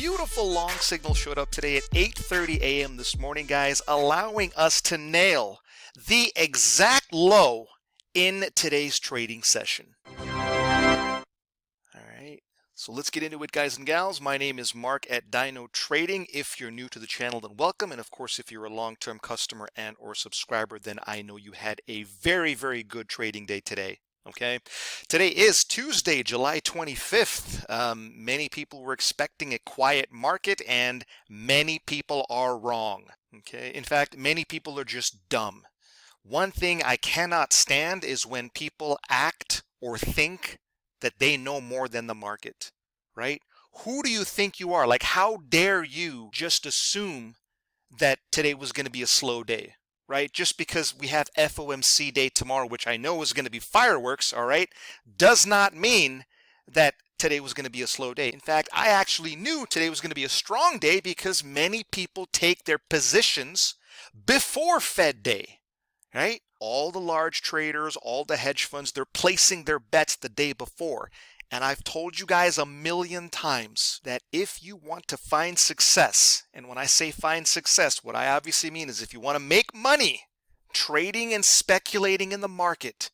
beautiful long signal showed up today at 8:30 a.m. this morning, guys, allowing us to nail the exact low in today's trading session. All right, so let's get into it, guys and gals. My name is Mark at DynoTrading. If you're new to the channel, then welcome. And of course, if you're a long-term customer and or subscriber, then I know you had a very, very good trading day today. Okay, today is Tuesday, July 25th. Many people were expecting a quiet market, and many people are wrong. Okay, in fact, many people are just dumb. One thing I cannot stand is when people act or think that they know more than the market, right? Who do you think you are? Like, how dare you just assume that today was going to be a slow day? Right? Just because we have FOMC day tomorrow, which I know is going to be fireworks, all right, does not mean that today was going to be a slow day. In fact, I actually knew today was going to be a strong day because many people take their positions before Fed day, right? All the large traders, all the hedge funds, they're placing their bets the day before. And I've told you guys a million times that if you want to find success, and when I say find success, what I obviously mean is if you want to make money trading and speculating in the market,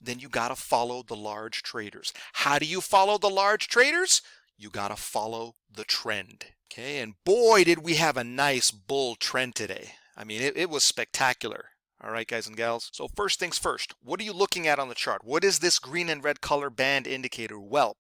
then you got to follow the large traders. How do you follow the large traders? You got to follow the trend. Okay, and boy, did we have a nice bull trend today. I mean, it was spectacular. All right, guys and gals. So first things first, what are you looking at on the chart? What is this green and red color band indicator? Well,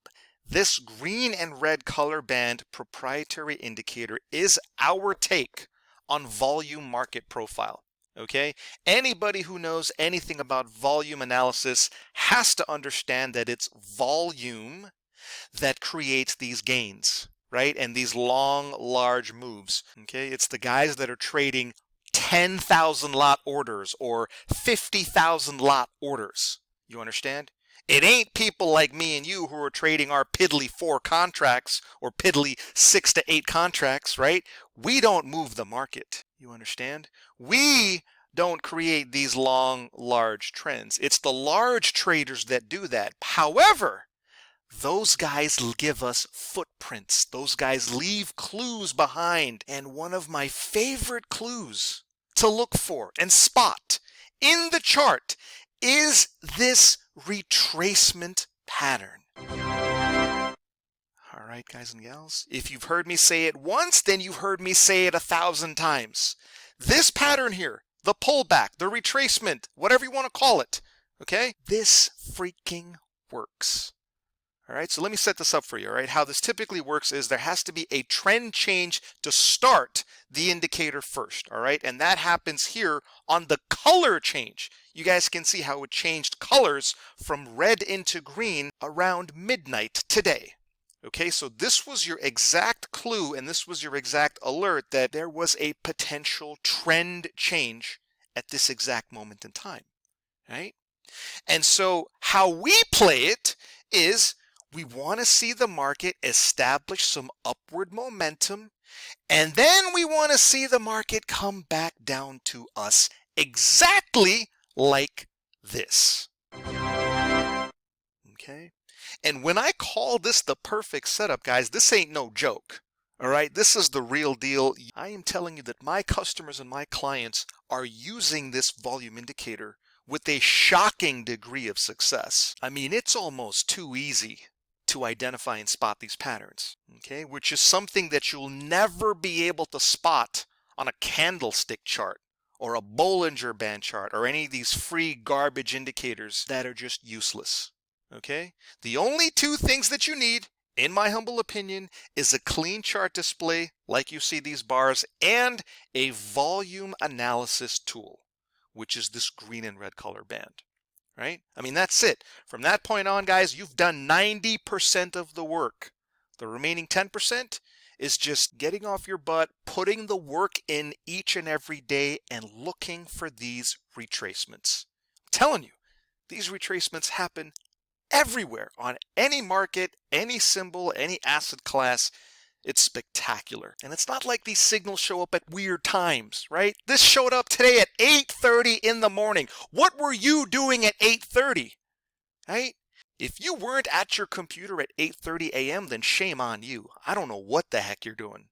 this green and red color band proprietary indicator is our take on volume market profile. Okay? Anybody who knows anything about volume analysis has to understand that it's volume that creates these gains, right? And these long, large moves. Okay? It's the guys that are trading 10,000 lot orders or 50,000 lot orders. You understand? It ain't people like me and you who are trading our piddly 4 contracts or piddly 6 to 8 contracts, right? We don't move the market. You understand? We don't create these long, large trends. It's the large traders that do that. However, those guys give us footprints. Those guys leave clues behind. And one of my favorite clues to look for and spot in the chart is this retracement pattern. All right, guys and gals, if you've heard me say it once, then you've heard me say it 1,000 times. This pattern here, the pullback, the retracement, whatever you want to call it, okay? This freaking works. All right, so let me set this up for you, all right? How this typically works is there has to be a trend change to start the indicator first, all right? And that happens here on the color change. You guys can see how it changed colors from red into green around midnight today. Okay, so this was your exact clue and this was your exact alert that there was a potential trend change at this exact moment in time, right? And so how we play it is we want to see the market establish some upward momentum, and then we want to see the market come back down to us exactly like this. Okay? And when I call this the perfect setup, guys, this ain't no joke. All right? This is the real deal. I am telling you that my customers and my clients are using this volume indicator with a shocking degree of success. I mean, it's almost too easy to identify and spot these patterns, okay? Which is something that you'll never be able to spot on a candlestick chart or a Bollinger Band chart or any of these free garbage indicators that are just useless, okay? The only 2 things that you need, in my humble opinion, is a clean chart display, like you see these bars, and a volume analysis tool, which is this green and red color band. Right? I mean, that's it. From that point on, guys, you've done 90% of the work. The remaining 10% is just getting off your butt, putting the work in each and every day, and looking for these retracements. I'm telling you, these retracements happen everywhere on any market, any symbol, any asset class. It's spectacular. And it's not like these signals show up at weird times, right? This showed up today at 8:30 in the morning. What were you doing at 8:30? Right? If you weren't at your computer at 8:30 a.m., then shame on you. I don't know what the heck you're doing.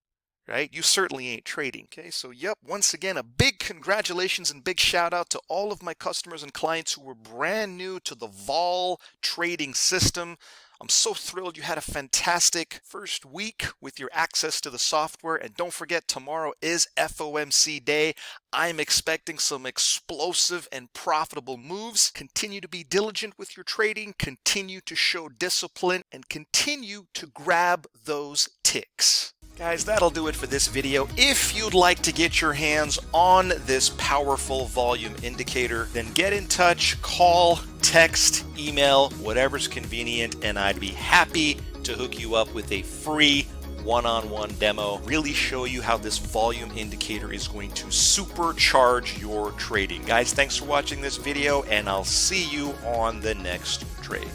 Right? You certainly ain't trading. Okay, so yep, once again, a big congratulations and big shout out to all of my customers and clients who were brand new to the vol trading system. I'm so thrilled you had a fantastic first week with your access to the software. And don't forget, tomorrow is FOMC day. I'm expecting some explosive and profitable moves. Continue to be diligent with your trading, continue to show discipline, and continue to grab those ticks. Guys, that'll do it for this video. If you'd like to get your hands on this powerful volume indicator, then get in touch, call, text, email, whatever's convenient, and I'd be happy to hook you up with a free one-on-one demo, really show you how this volume indicator is going to supercharge your trading. Guys, thanks for watching this video, and I'll see you on the next trade.